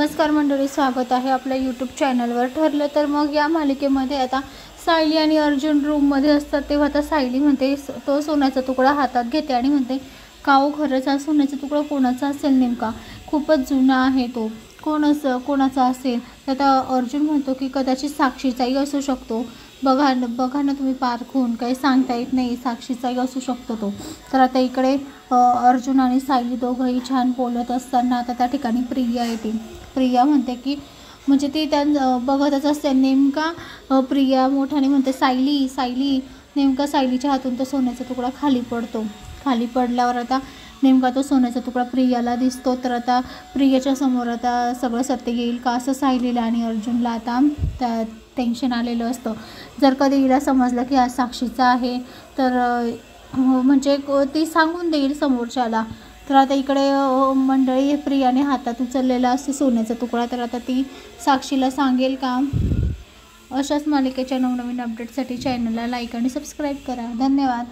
नमस्कार मंडळी, स्वागत आहे आपल्या यूट्यूब चॅनलवर। ठरलं तर मग या मालिकेमध्ये आता सायली आणि अर्जुन रूममध्ये असतात तेव्हा आता सायली म्हणते तो सोन्याचा तुकडा हातात घेते आणि म्हणते काऊ खरंच हा सोन्याचा तुकडा कोणाचा असेल नेमका, खूपच जुना आहे तो, कोणाचा असेल। तर आता अर्जुन म्हणतो की कदाचित साक्षीचाही असू शकतो, बघा ना तुम्ही पारखून, काही सांगता येत नाही, साक्षीचाही असू शकतो तो। तर आता इकडे अर्जुन आणि सायली दोघंही छान बोलत असताना आता त्या ठिकाणी प्रिया येते। प्रिया म्हणते की म्हणजे ती बघतच असते, नेमका प्रिया मोठ्याने म्हणते सायली नेमका सायलीच्या हातून तो सोन्याचा तुकडा खाली पडतो। खाली पडल्यावर आता नेमका तो सोन्याचा तुकडा प्रियाला दिसतो। तर आता प्रियाच्या समोर आता सगळं सत्य येईल का असं सायलीला आणि अर्जुनला आता टेन्शन आलेलं असतं। जर कधी हिला समजलं की हा साक्षीचा आहे तर म्हणजे ती सांगून देईल समोरच्याला। तर आता इकडे मंडळी प्रियाने हातात उचललेला असतो सोन्याचा तुकडा, तर आता ती साक्षीला सांगेल का? अशाच मालिकेच्या नवनवीन अपडेटसाठी चॅनलला लाईक आणि सबस्क्राईब करा। धन्यवाद।